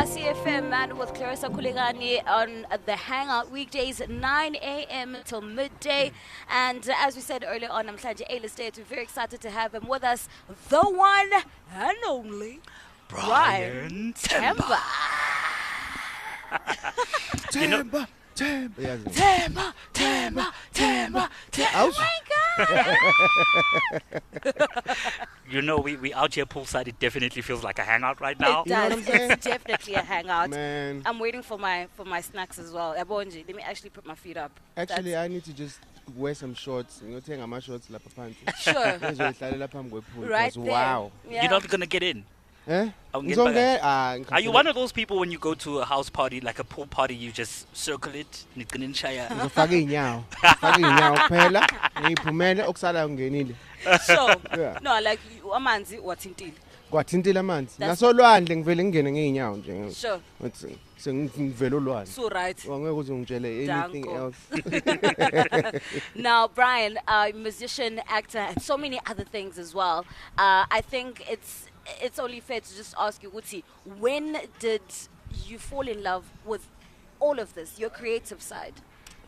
CFM man with Clarissa Khulekani on the Hangout weekdays 9 a.m. till midday. And as we said earlier on, I'm glad you're we're very excited to have him with us, the one and only Brian Temba. Temba. Oh my God! You know, we out here poolside. It definitely feels like a hangout right now. It does. It's definitely a hangout. Man. I'm waiting for my snacks as well. Abonji, let me actually put my feet up. Actually, I need to just wear some shorts. You know, take my shorts like a Sure. Right there. Wow. Yeah. You're not gonna get in. Eh? Are you one of those people when you go to a house party, like a pool party, you just circle it? So, Yeah. no, like amanzi wathintile. Kwathintile amanzi. That's- Nasolwandle ngivele ngene ngeenyawo nje. Sure. Uthi sengivela olwandle. So right. Angeke uze ungitshele anything Danko. else. Now, Brian, musician, actor, and so many other things as well. I think it's only fair to just ask you, Uti, when did you fall in love with all of this, your creative side?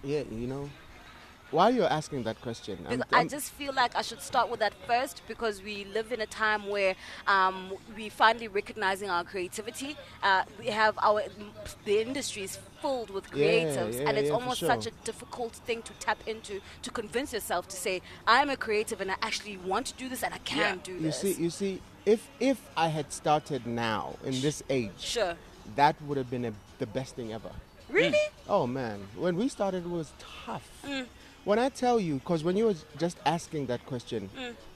Yeah, you know. Why you're asking that question? Because I just feel like I should start with that first, because we live in a time where we finally recognizing our creativity. We have the industry is filled with creatives, and it's for almost sure. such a difficult thing to tap into, to convince yourself to say, I'm a creative and I actually want to do this and I can do this. You see, if I had started now in this age, Sure. that would have been the best thing ever. Really? Oh man, when we started it was tough. When I tell you, because when you were just asking that question,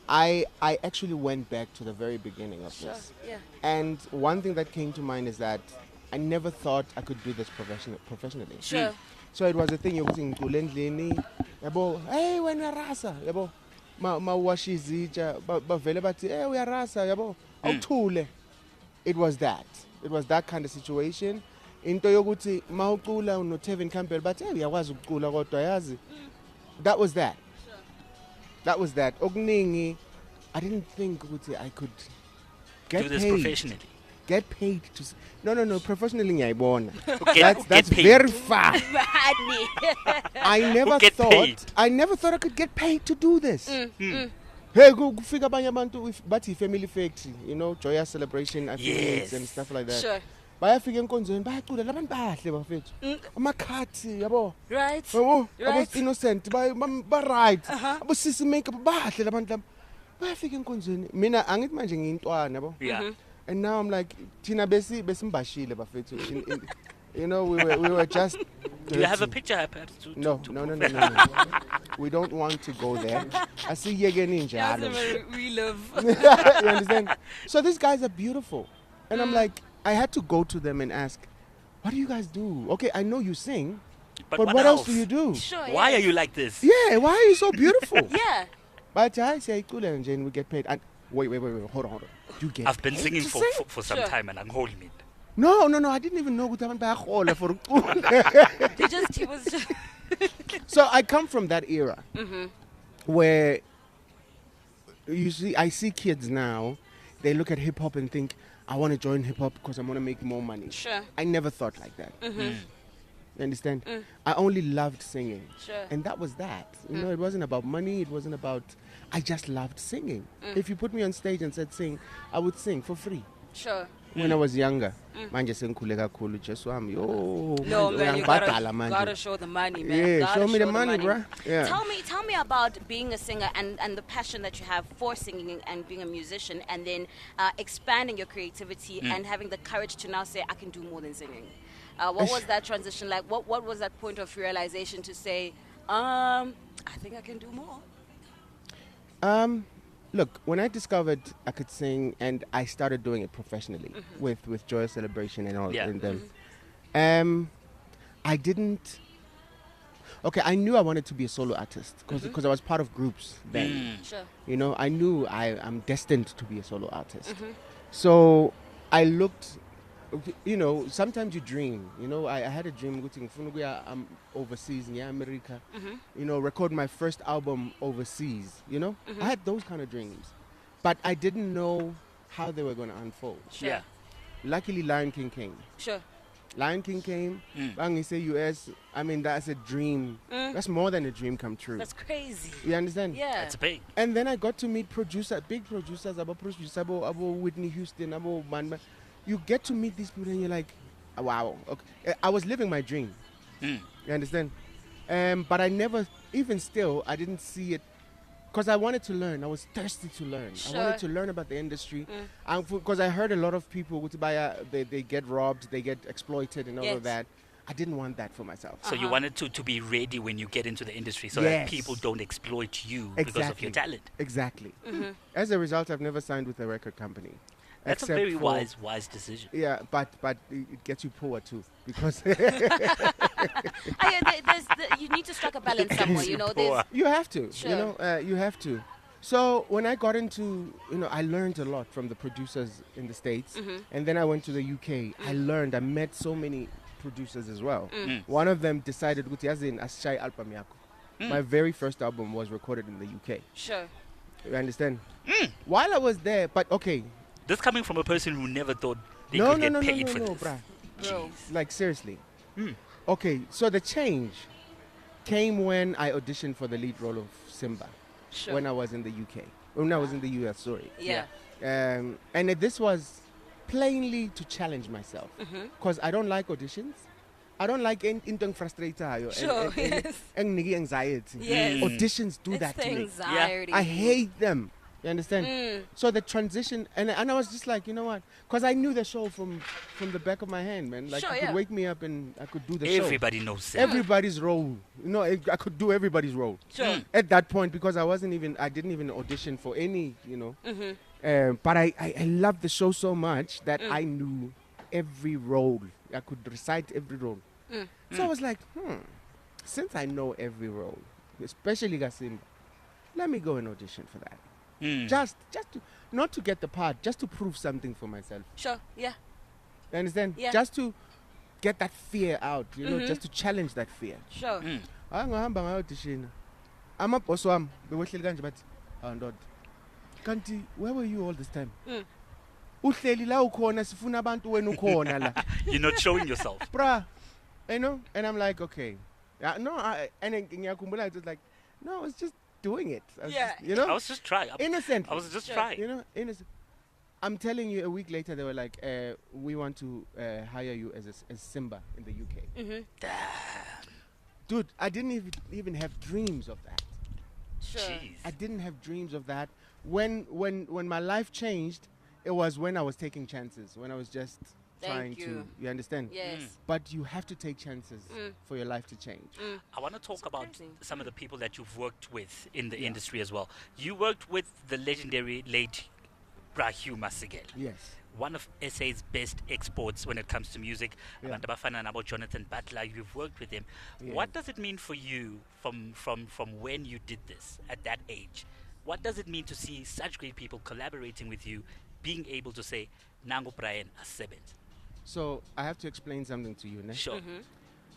I actually went back to the very beginning of Sure. this. Yeah. And one thing that came to mind is that I never thought I could do this professionally. Sure. So it was a thing you were saying, yabo, hey, when you're rasa, yabo, ma washizija, bavele bati, hey, we are rasa, yabo, awuthule. It was that. It was that kind of situation. Into yokuthi mawucula unoTevin Campbell, but hey, uyakwazi ukucula kodwa yazi. That was that. Sure. That was that. Okuningi, I didn't think ukuthi I could get Do this paid. professionally. Get paid to no professionally ngiyayibona. Get That's paid. very far. Badly. I never Get paid. thought I could get paid to do this. Hey, kufika abanye abantu bathi family factory, you know, joyous celebration affiliates Yes. and stuff like that. Sure. Bayafika enkonzweni bayacula labantu bahle bafethu. Amakhathi yabo. Right. Yabo, Right. abo innocent, ba right. Abo sisi makeup bahle labantu laba. Bayafika enkonzweni. Mina angithi manje ngiyintwana yabo. Yeah. And now I'm like, Tina besimbashile bafethu. You know, we were just. Do you have a picture, perhaps? No. We don't want to go there. I see Yege Ninja. Relive. You understand? So these guys are beautiful. And I'm like, I had to go to them and ask, what do you guys do? Okay, I know you sing, but what else do you do? Sure. Why yes. are you like this? Yeah, why are you so beautiful? Yeah. But I say, cool, and Jane, we get paid. And wait, hold on. You get I've been paid singing to for, sing? for, for some Sure. time and I'm holding it. No, I didn't even know what happened for. He was just. So I come from that era where you see, I see kids now, they look at hip hop and think, I want to join hip hop because I want to make more money. Sure. I never thought like that. You understand? I only loved singing. Sure. And that was that. You know, it wasn't about money. It wasn't about, I just loved singing. If you put me on stage and said sing, I would sing for free. Sure. When I was younger, manje sengikhule kakhulu Jesu wami. Yo, No, man, you uyangibhadala manje. gotta show the money, man. Yeah, Gotta show me the money, bruh. Yeah. Tell me about being a singer and the passion that you have for singing and being a musician, and then expanding your creativity and having the courage to now say, I can do more than singing. What was that transition like? What was that point of realization to say, I think I can do more? Look, when I discovered I could sing and I started doing it professionally with Joyous Celebration and all, Yeah. and then, I didn't. Okay, I knew I wanted to be a solo artist because I was part of groups then. Sure. You know, I knew I'm destined to be a solo artist. So I looked. You know, sometimes you dream. You know, I had a dream. I'm overseas in America. You know, record my first album overseas. You know, I had those kind of dreams, but I didn't know how they were going to unfold. Sure. Yeah. luckily Lion King came. Sure. Lion King came. When you say US, I mean, that's a dream. That's more than a dream come true. That's crazy. You understand? Yeah. That's big. And then I got to meet big producers, about Whitney Houston, about Man. You get to meet these people and you're like, wow. Okay. I was living my dream. You understand? But I never, even still, I didn't see it. Because I wanted to learn. I was thirsty to learn. Sure. I wanted to learn about the industry. Because I heard a lot of people, they get robbed, they get exploited and all of that. I didn't want that for myself. So you wanted to be ready when you get into the industry so that people don't exploit you because of your talent. Exactly. As a result, I've never signed with a record company. That's a very wise decision. Yeah, but it gets you poor too. Because you need to strike a balance somewhere, you know. You have to, Sure. you know, you have to. So when I got into, I learned a lot from the producers in the States. And then I went to the UK. I met so many producers as well. One of them decided, my very first album was recorded in the UK. Sure. You understand? While I was there, but okay. This coming from a person who never thought they could get paid for this. Bruh. Bro. Like, seriously. Okay, so the change came when I auditioned for the lead role of Simba. Sure. When I was in the UK. When I was in the US, sorry. Yeah. And this was plainly to challenge myself. Because I don't like auditions. I don't like anything frustrated. Sure, yes. And anxiety. Yes. Auditions do It's that the to me. anxiety. I hate them. You understand? So the transition, and I was just like, you know what? Because I knew the show from the back of my hand, man. Like, Sure, you could yeah. wake me up and I could do the show. Everybody knows that. Everybody's role. I could do everybody's role. Sure. At that point, because I didn't even audition for any, but I loved the show so much that I knew every role. I could recite every role. So I was like, since I know every role, especially Gasimba, let me go and audition for that. Just to, not to get the part, just to prove something for myself. Sure. Yeah. You understand? Yeah. Just to get that fear out, just to challenge that fear. Sure. Angahamba ngayaudition. Amaboss wami bewehleli kanje bathi, ndoda. Kanti where were you all this time? Uhleli la ukhona sifuna abantu wena ukhona la. You're not showing yourself. Bruh. And I'm like, okay. No, and ngiyakhumbula it was like, no, I was just doing it. I was just trying. Innocent. I was just trying. Innocent. I'm telling you, a week later they were like, we want to hire you as Simba in the UK. Dude, I didn't even have dreams of that. Sure. Jeez. I didn't have dreams of that. When my life changed, it was when I was taking chances, when I was just trying to, you understand? Yes. But you have to take chances for your life to change. I want to talk about some of the people that you've worked with in the industry as well. You worked with the legendary late Hugh Masikela. Yes. One of SA's best exports when it comes to music. Yeah. Abantu abafana nabo Jonathan Butler, you've worked with him. Yeah. What does it mean for you from when you did this at that age? What does it mean to see such great people collaborating with you, being able to say, Nango Brian Asebent? So I have to explain something to you. Ne? Sure.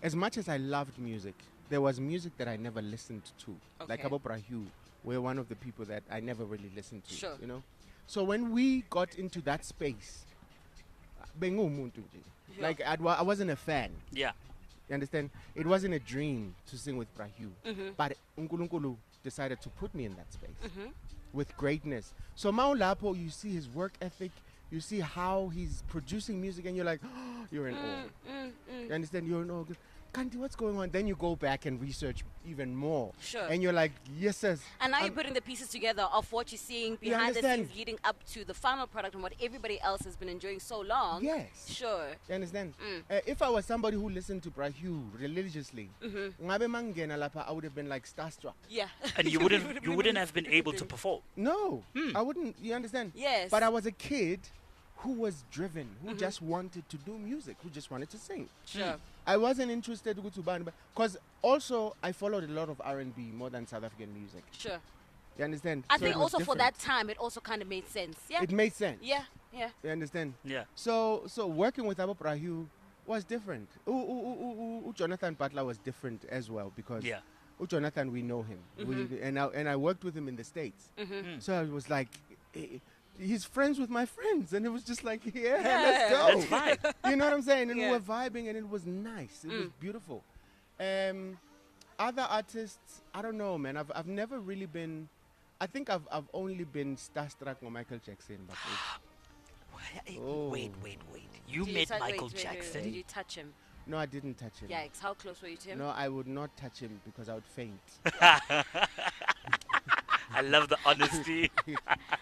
As much as I loved music, there was music that I never listened to. Okay. Like Abo Hugh were one of the people that I never really listened to. Sure. So when we got into that space, like I wasn't a fan. Yeah. You understand? It wasn't a dream to sing with Hugh. But Unkulunkulu decided to put me in that space with greatness. So Maulapo, you see his work ethic, you see how he's producing music, and you're like, oh, you're in awe. You understand? You're in awe. Kanti, what's going on? Then you go back and research even more. Sure. And you're like, yes, yes. And now you're putting the pieces together of what you're seeing behind the scenes leading up to the final product and what everybody else has been enjoying so long. Yes. Sure. You understand? If I was somebody who listened to Hugh religiously, I would have been like starstruck. Yeah. And you wouldn't have been able to perform. No, I wouldn't. You understand? Yes. But I was a kid who was driven, who just wanted to do music, who just wanted to sing. Sure. I wasn't interested to go to band, because also I followed a lot of R&B more than South African music. Sure. You understand? I So think it was also for different. that time, it also kind of made sense. Yeah. It made sense. Yeah. Yeah. You understand? Yeah. So working with Abu Hugh was different. Jonathan Butler was different as well, because Jonathan, we know him. And I worked with him in the States. So I was like, he's friends with my friends, and it was just like, let's go. That's fine. You know what I'm saying? And we Yeah. were vibing, and it was nice. It was beautiful. Other artists, I don't know, man. I've never really been. I think I've only been starstruck with Michael Jackson. But Wait. You Did met touch- Michael wait, Jackson? Did you touch him? no, I didn't touch him. Yikes! How close were you to him? No, I would not touch him because I would faint. I love the honesty. And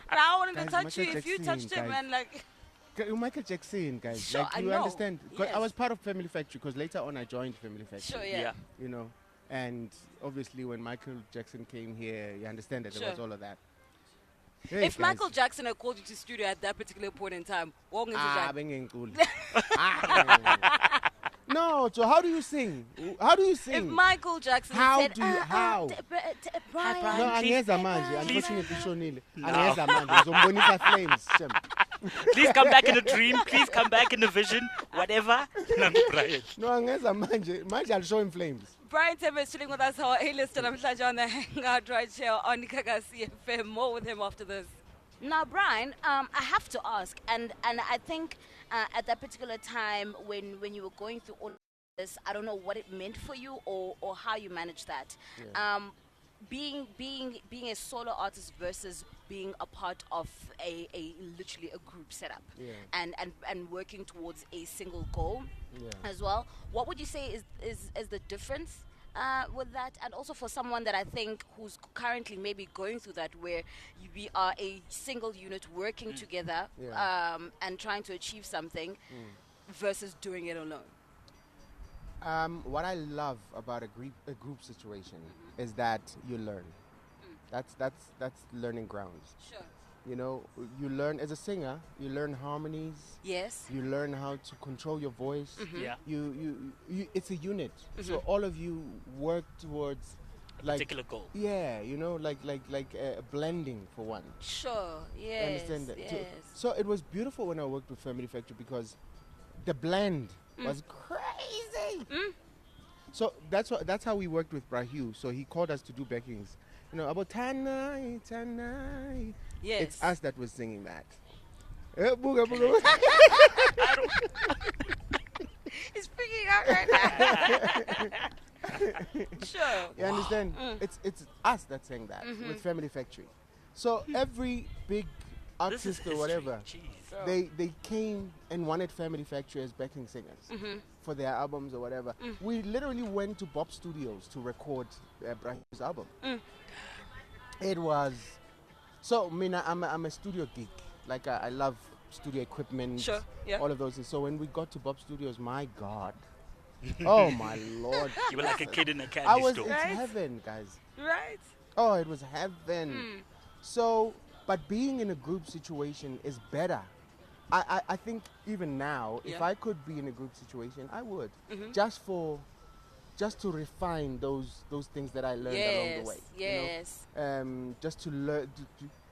I wanted to Guys, touch Michael you if you Jackson, touched him, guys. and like. Michael Jackson, guys. Sure, like, I you know. understand? 'Cause Yes. I was part of Family Factory because later on I joined Family Factory. Sure, yeah. You know, and obviously when Michael Jackson came here, you understand that there was Sure. all of that. Hey, If guys. Michael Jackson had called you to studio at that particular point in time, what would you Ah, say? bengenkulu. No, so how do you sing? How do you If sing? Michael Jackson How said, do you- how? Brian, Brian. No, Please- angeza manje. Unfortunately, shonile. No. Angeza manje. Ngizombonisa flames. Shem. Please come back in a dream. Please come back in a vision. Whatever. Nangu Brian. No, angeza manje. Manje I'll show him flames. Brian Temba is chilling with us, our A-lister. I'm on the Hangout right here on Kakasi FM. More with him after this. Now, Brian, I have to ask, and I think at that particular time when you were going through all this, I don't know what it meant for you or how you managed that. Yeah. Being a solo artist versus being a part of a literally a group setup, Yeah. and working towards a single goal Yeah. as well. What would you say is the difference with that, and also for someone that I think who's currently maybe going through that, where we are a single unit working together Yeah. and trying to achieve something versus doing it alone? What I love about a group situation is that you learn. That's learning grounds. Sure. You know, you learn as a singer. You learn harmonies. Yes. You learn how to control your voice. Yeah. You it's a unit. So all of you work towards Particular goal. Yeah, you know, like blending for one. Sure. I Yes. understand that. Yes. So it was beautiful when I worked with Family Factory because the blend was crazy. So that's how we worked with Hugh. So he called us to do backings. You know, about Tanai. Yes. It's us that was singing that. Booga, booga. He's freaking out right now. Sure. You understand? It's us that sang that with Family Factory. So every big This is artist or history. whatever, Jeez. they came and wanted Family Factory as backing singers for their albums or whatever. We literally went to Bob Studios to record Brahu's album. It was so. I'm a studio geek. Like I love studio equipment. Sure, yeah. All of those things. So when we got to Bob Studios, my God. Oh my Lord. You were like a kid in a I candy was. store. It's Right? heaven, guys. Right. Oh, it was heaven. So, but being in a group situation is better. I think even now, if Yeah. I could be in a group situation, I would. Just to refine those things that I learned along the way. Yes. You know? Just to learn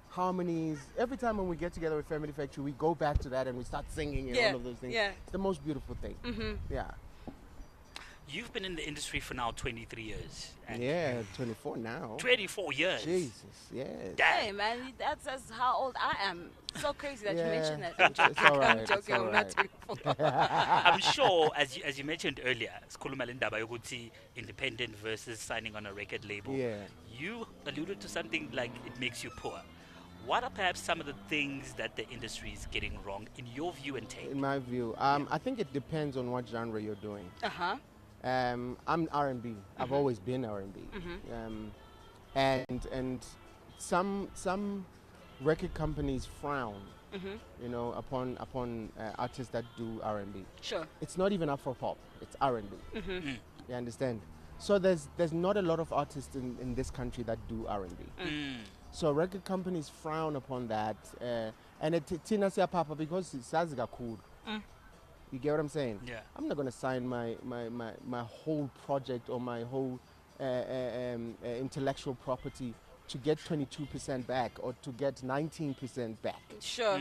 harmonies. Every time when we get together with Family Factory, we go back to that and we start singing and Yeah, all of those things. yeah. It's the most beautiful thing. Yeah. You've been in the industry for now 23 years. And Yeah, 24 now. 24 years. Jesus, yes. Hey man, that's how old I am. So crazy that you Yeah, mentioned that. it's all right, I'm it's joking. all I'm not right. 24. I'm sure, as you mentioned earlier, sikhuluma le ndaba yokuthi independent versus signing on a record label. Yeah. You alluded to something like it makes you poor. What are perhaps some of the things that the industry is getting wrong in your view and take? In my view, I think it depends on what genre you're doing. I'm R&B. I've always been R&B. And some record companies frown, you know, upon artists that do R&B. Sure. It's not even Afro pop. It's R&B. You understand? So there's not a lot of artists in this country that do R&B. So record companies frown upon that, and it's papa because it's cool. You get what I'm saying? Yeah. I'm not gonna sign my whole project or my whole intellectual property to get 22% back or to get 19% back. Sure.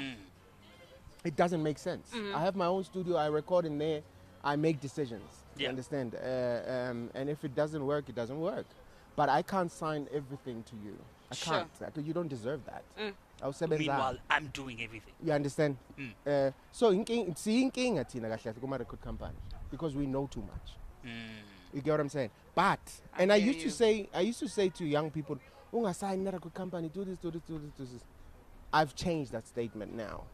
It doesn't make sense. I have my own studio. I record in there. I make decisions. You Yeah. understand? And if it doesn't work, it doesn't work. But I can't sign everything to you. I Sure. can't. You don't deserve that. Meanwhile, I'm doing everything. You understand? So inkinga thina kahle kuma record company because we know too much. You get what I'm saying? But and I used to say to young people, ungasign a record company, do this. I've changed that statement now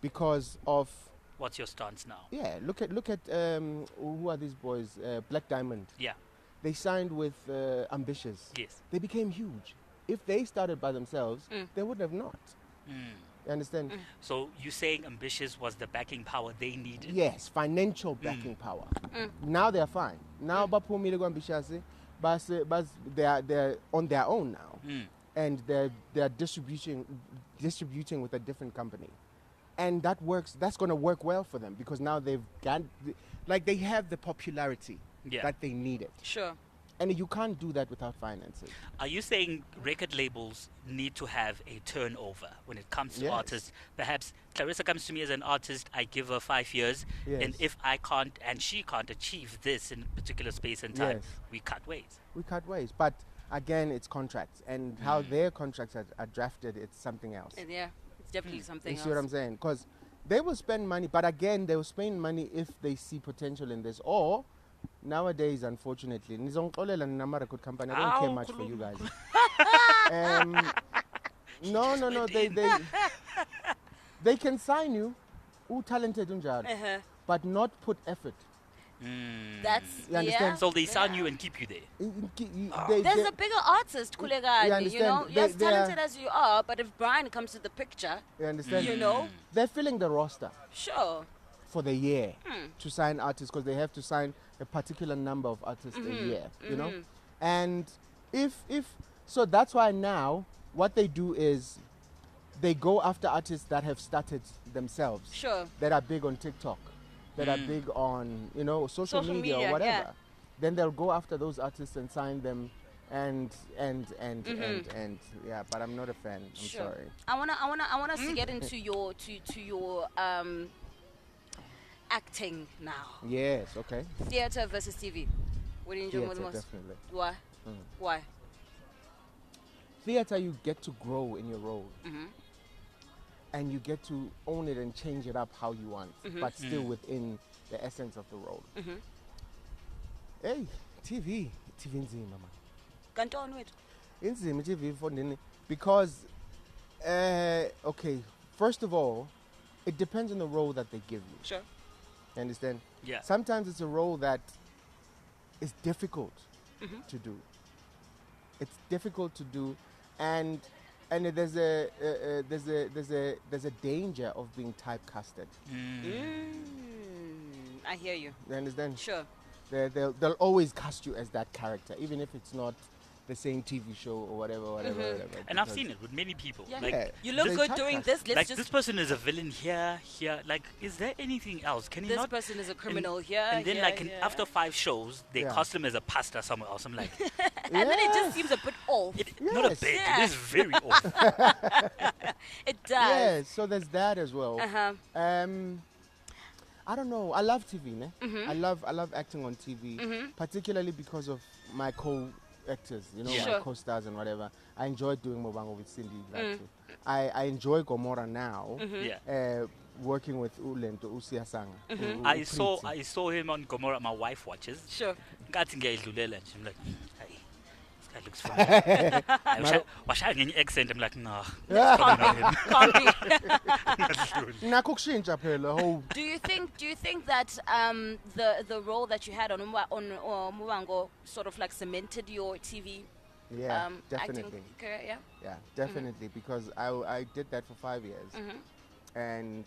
because of. What's your stance now? Yeah, look at who are these boys? Black Diamond. Yeah. They signed with Ambitious. Yes. They became huge. If they started by themselves, they would have not. You understand? So you're saying Ambitious was the backing power they needed? Yes, financial backing power. Now they're fine. Now Bapumi go Ambitious, but they're on their own now, and they're distributing with a different company. And that works. That's going to work well for them because now they've got, they have the popularity that they needed. Sure. And you can't do that without finances. Are you saying record labels need to have a turnover when it comes to artists? Perhaps Clarissa comes to me as an artist, I give her 5 years, and if I can't and she can't achieve this in a particular space and time, we cut ways. We cut ways. But again, it's contracts. And how their contracts are drafted, it's something else. Yeah. Definitely something else. You see what I'm saying? Because they will spend money, but again, they will spend money if they see potential in this. Or nowadays, unfortunately, record company. I don't care much for you guys. No. They can sign you, talented but not put effort. That's you understand? So they sign you and keep you there. There's a bigger artist, Khulekani. You know, you're as talented as you are, but if Brian comes to the picture, you understand? You know, they're filling the roster. Sure. For the year to sign artists because they have to sign a particular number of artists a year. You know, and if so, that's why now what they do is they go after artists that have started themselves. Sure. That are big on TikTok. That are big on, social media or whatever. Yeah. Then they'll go after those artists and sign them and but I'm not a fan. I'm sorry. I want us to get into your acting now. Yes, okay. Theater versus TV. What do you enjoy Theater, the most? definitely. Why? Why? Theater, you get to grow in your role. And you get to own it and change it up how you want, but still within the essence of the role. Hey, TV nzima man. Kanton wethu. Inzima TV mfondini because okay, first of all, it depends on the role that they give you. Sure. You understand? Yeah. Sometimes it's a role that is difficult to do. It's difficult to do, and there's a danger of being typecasted. I hear you. You understand? Sure. They'll always cast you as that character, even if it's not the same TV show or whatever. And I've seen it with many people. Yeah. Like, you look good doing this. Let's just this person is a villain here. Like, is there anything else? Can he this not? This person is a criminal here. And then, after 5 shows, they cast him as a pastor somewhere else. I'm like, and then it just seems a bit off. Not a bit. It is very off. It does. Yeah. So there's that as well. I don't know. I love TV, ne? I love acting on TV, particularly because of my co-actors, my co-stars and whatever. I enjoy doing Mobango with Cindy. I enjoy Gomorrah now. Working with Ulento Usiasanga. I saw him on Gomorrah. My wife watches. Sure. I'm like, hey, this guy looks familiar. Was I in accent? I'm like, no. Can't be. Do you think that the role that you had on Mubango sort of like cemented your TV definitely. acting career? Yeah, definitely, because I did that for 5 years. And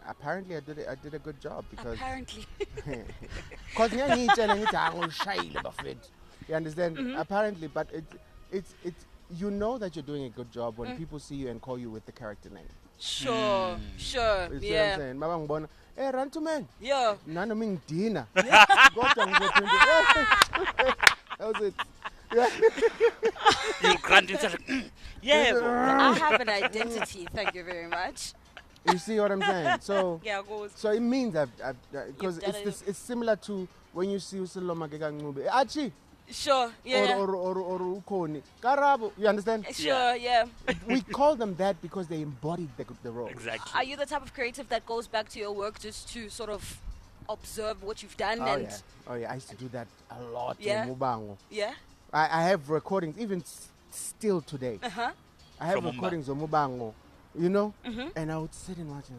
apparently I did a good job because because you understand? Apparently, but it's you know that you're doing a good job when people see you and call you with the character name. Sure. You see what I'm saying? Mabang hey, run to man. Yeah. Nano ming Dina. That was it. You grunt inside. I have an identity. Thank you very much. You see what I'm saying? So so it means I've because it's similar to when you see Usiloma Gegang movie. Achi, Sure, yeah. or ukoni. Karabo, you understand? Sure, yeah. We call them that because they embodied the role. Exactly. Are you the type of creative that goes back to your work just to sort of observe what you've done? Oh yeah, I used to do that a lot. Yeah. Mubango. Yeah. I have recordings, even still today. Uh-huh. I have From recordings of Mubango, you know? And I would sit and watch them.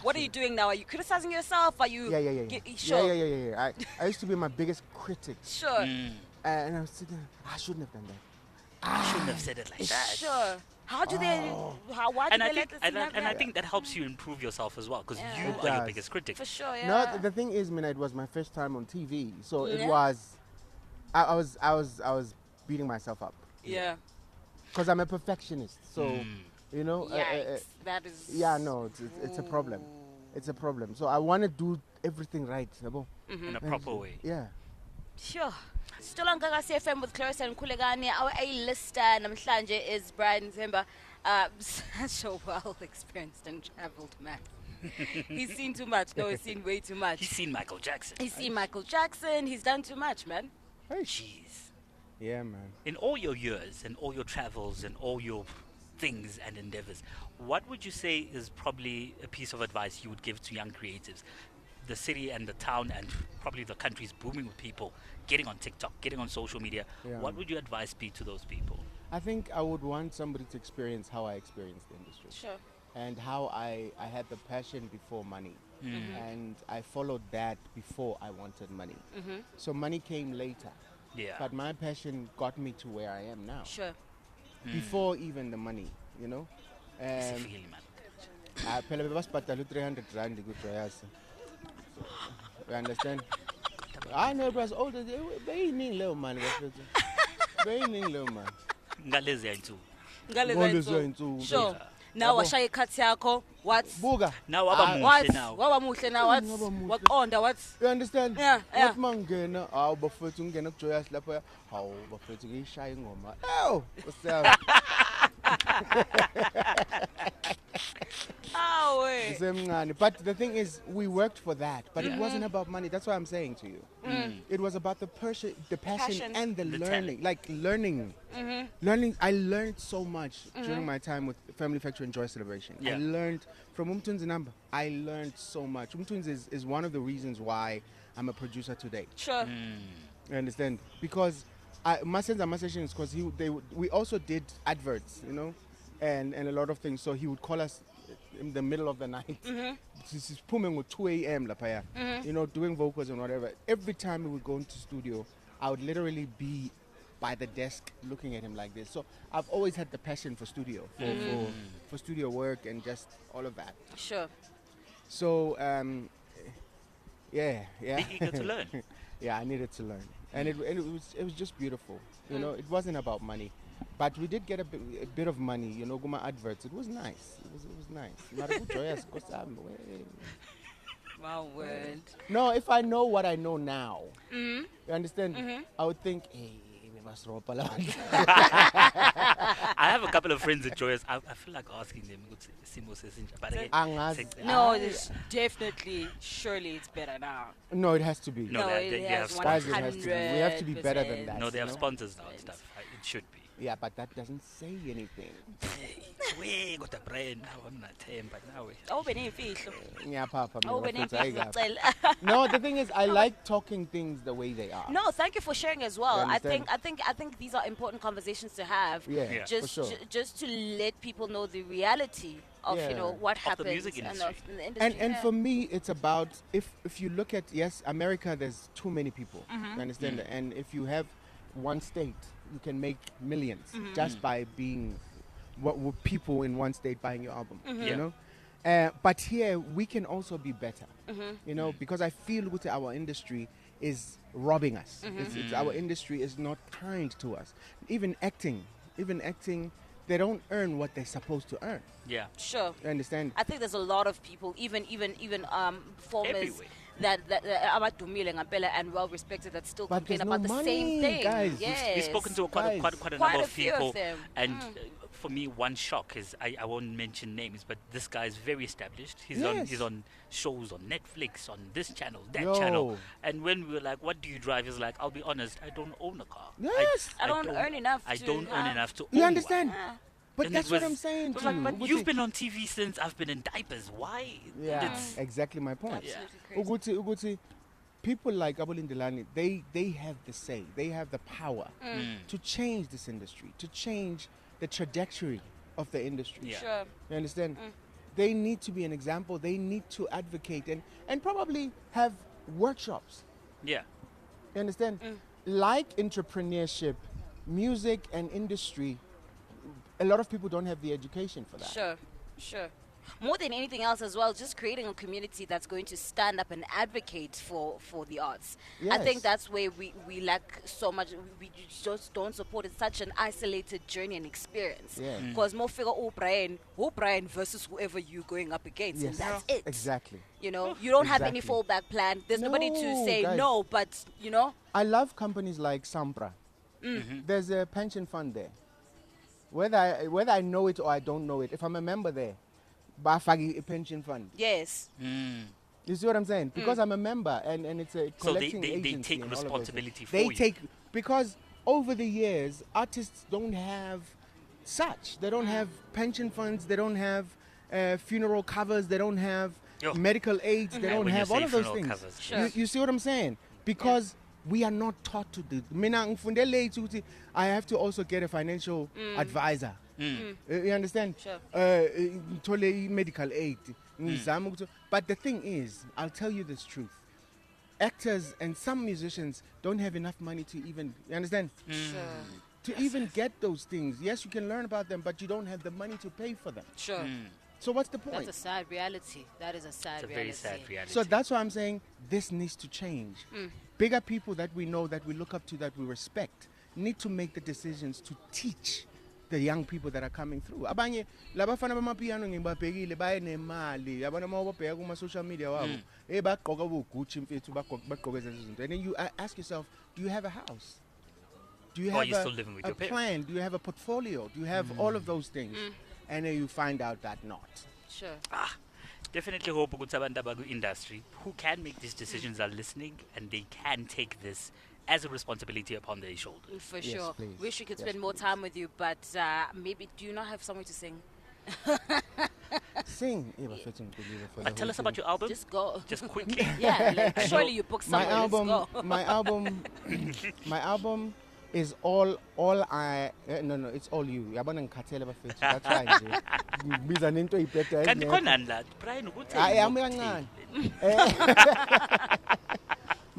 What are you doing now? Are you criticizing yourself? Are you... Yeah. Sure. Yeah. I used to be my biggest critic. Sure. And I was sitting there, I shouldn't have done that. I shouldn't have said it like that. Sure. How do they... Why do they let this thing happen? And I think that helps you improve yourself as well, because you It are your does. biggest critic. For sure, yeah. No, the thing is, it was my first time on TV, so it Yeah. was... I was beating myself up. Yeah. Because I'm a perfectionist, so, you know... Yikes. That is... yeah, no, it's a problem. It's a problem. So I want to do everything right. In a proper way. Yeah. Sure. Still on Gaga CFM with Clarissa and Khulekani. Our A-lister namhlanje is Brian Temba. Such a well-experienced and traveled man. He's seen too much. No, he's seen way too much. He's seen Michael Jackson. He's seen Michael Jackson. He's done too much, man. Hey. Jeez. Yeah, man. In all your years and all your travels and all your things and endeavors, what would you say is probably a piece of advice you would give to young creatives? The city and the town and probably the country is booming with people getting on TikTok, getting on social media. Yeah. What would your advice be to those people? I think I would want somebody to experience how I experienced the industry. Sure. And how I had the passion before money. And I followed that before I wanted money. So money came later. Yeah. But my passion got me to where I am now. Sure. Before even the money, you know? And Sifili, man. I pay 300 rand ku-Joyous. You understand? I know it was older. Very little man. Very little man. Ngalezi yayitu. Ngalezo insuku. Sure. Now washaya ikhathi yakho. What? Buga. Now waba What? muhle now. Waba muhle now. What? Ngaba muhle. Waqonda what? You understand? Yeah. What mangena? Hawu bafethu ungena ku-Joyous lapha. Hawu bafethu ngiyishaya ingoma. Ew. Usel. Oh, wait. But the thing is, we worked for that, but it wasn't about money. That's what I'm saying to you. It was about the passion, and the learning. talent. Like learning. Learning. I learned so much during my time with Family Factory and Joy Celebration. Yeah. I learned from Umtun's number. I learned so much. Umtun's is one of the reasons why I'm a producer today. Sure. You understand? Because my sense of my session is because we also did adverts, you know, and a lot of things. So he would call us in the middle of the night. This is pumping at 2 a.m. You know, doing vocals and whatever. Every time we would go into studio, I would literally be by the desk looking at him like this. So I've always had the passion for studio, for studio work and just all of that. Sure. So yeah. Eager to learn. Yeah, I needed to learn, and it was just beautiful. You know, it wasn't about money, but we did get a bit of money. You know, Guma adverts. It was nice. It was nice. Mara kujoyous, Nkosami, we. Wow, word. No, if I know what I know now, you understand? I would think, hey, we must rope a lot. I have a couple of friends at Joyous. I feel like asking them. But again, Angazi. No, it's definitely, surely it's better now. No, it has to be. No, they have Guys, sponsors. it has to be. We have to be better than that. No, they have you know? sponsors now and stuff. It should be. Yeah, but that doesn't say anything. We got a brain now. I'm not him, but now we. Oh, benefit. Ngiyapapa mina, Oh, bafethu, hayi kabi. benefit. No, the thing is, I like talking things the way they are. No, thank you for sharing as well. You I think understand? these are important conversations to have. Yeah, Yeah. Just for sure. just to let people know the reality of Yeah. you know what Of the happens music and industry. of the industry. And yeah. for me, it's about if you look at America, there's too many people. You understand? And if you have one state, you can make millions just by being with people in one state buying your album. Yeah. You know, but here we can also be better. You know, because I feel with our industry is robbing us. It's our industry is not kind to us. Even acting, they don't earn what they're supposed to earn. Yeah. Sure. You understand? I think there's a lot of people, even performers Everywhere. that abadumile ngempela and well respected that still But complain there's no about the same money, thing. guys. Yes. We've spoken to quite a Guys. number Quite a of few of people, them. and for me, one shock is I won't mention names, but this guy is very established. Yes. He's on shows on Netflix, on this channel, that Yo. channel. And when we were like, "What do you drive?" He's like, "I'll be honest, I don't own a car. Yes. I don't earn enough I to don't earn have-" enough to You own understand? one." But And that's it what was- I'm saying it was to like, you. but Ukuthi- you've been on TV since I've been in diapers. Why? Yeah, It's- exactly my point. Absolutely crazy. Uguti, people like Abulindelani, they have the say, they have the power to change this industry, to change the trajectory of the industry. Yeah. Sure. You understand? They need to be an example. They need to advocate and probably have workshops. Yeah. You understand? Like entrepreneurship, music and industry, a lot of people don't have the education for that. Sure. More than anything else as well, just creating a community that's going to stand up and advocate for the arts. I think Yes. that's where we lack so much. We just don't support it. It's such an isolated journey and experience. Yeah. Because more figure, Brian versus whoever you're going up against. And that's it. Exactly. You know, you don't have any Exactly. fallback plan. There's nobody to No, say guys. no, but, you know. I love companies like Sampra. There's a pension fund there. Whether I know it or I don't know it, if I'm a member there, bafaki a pension fund. Yes. You see what I'm saying? Because I'm a member and it's a So collecting they agency take and all of those responsibility things. for They you. take, because over the years, artists don't have such. They don't have pension funds. They don't have funeral covers. They don't have Yo. medical aids. They don't When you have all say of those funeral things. covers, Sure. You see what I'm saying? Because we are not taught to do. Mina ngifunde late ukuthi I have to also get a financial advisor. You understand? Sure. Ngithole medical aid. Ngizama ukuthi- But the thing is, I'll tell you this truth. Actors and some musicians don't have enough money to even, you understand? To even get those things. Yes, you can learn about them, but you don't have the money to pay for them. Sure. So what's the point? That's a sad reality. That is a sad It's a reality. very sad reality. So that's why I'm saying this needs to change. Bigger people that we know, that we look up to, that we respect, need to make the decisions to teach the young people that are coming through. Abanye labafana bamapiano ngibabhekile bayenemali yabona mawubabheka kuma social media wabo bagqoka uGucci mfethu bagqoka ezo zinto. And then you ask yourself, do you have a house? Do you Or have are you still living with a your parents? plan? Do you have a portfolio? Do you have all of those things? And then you find out that not. Sure. Definitely hope ukuthi abantu abaku-industry who can make these decisions are listening and they can take this as a responsibility upon their shoulders. For Yes, sure. please. Wish we could Yes, spend more time with you, but maybe do you not have somewhere to sing? Sing. Eh, bafethu ngibulile for the But tell whole us about thing. your album. Just go. Just quickly. Yeah, like, I surely know you booked my somewhere. album, Let's go. my album is all I no, it's all you. Yabona ngikhathele bafethu. That's why nje. Ngibiza nento ibhedda Kanti khonani la Brian ukuthi I am kancane.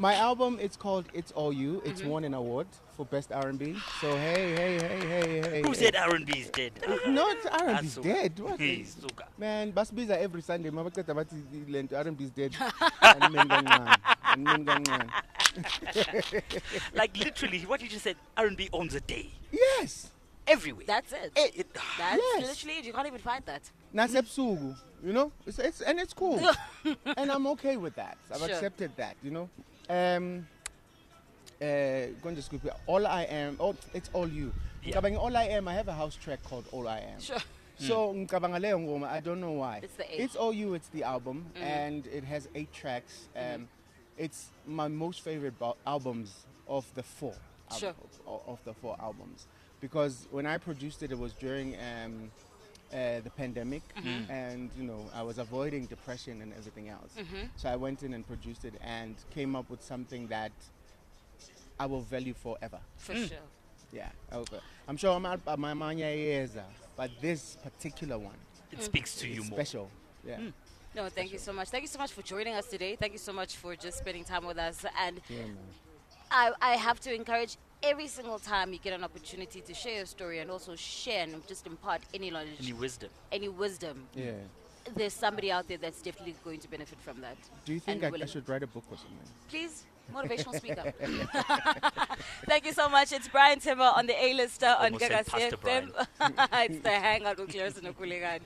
My album, it's called It's All You. It's won an award for Best R&B. So hey. Who said R&B is dead? No, it's R&B's Asuka. dead. What? Hey, suka. Man, basibiza every Sunday. Mabaqeda bathi lento R&B's dead. And men kancane. Like literally, what you just said, R&B owns a day. Yes. Everywhere. That's it. That's Yes. literally it. You can't even find that. Nasebusuku, you know? It's cool. And I'm okay with that. I've Sure. accepted that, you know? Going to scoop it. All I Am. Oh, it's All You. Yeah. Ngicabanga All I Am. I have a house track called All I Am. Sure. So ngicabanga leyo ngoma, I don't know why. It's the 8. It's All You. It's the album, and it has 8 tracks. It's my most favorite albums of the 4. Sure. Of the 4 albums, because when I produced it, it was during the pandemic, and you know I was avoiding depression and everything else. So I went in and produced it and came up with something that I will value forever. For sure. Yeah, okay. I'm sure I'm out by my mania years, but this particular one It speaks to you is more. special. Yeah. No, thank you so much. Thank you so much for joining us today. Thank you so much for just spending time with us. And Yeah, man. I have to encourage every single time you get an opportunity to share your story and also share and just impart any knowledge, Any wisdom. Yeah. There's somebody out there that's definitely going to benefit from that. Do you think And I willing. should write a book or something? Please, motivational speaker. Thank you so much. It's Brian Temba on the A-lister on Almost said Gaga Pastor CFM. It's the Hangout with Clarissa and Khulekani.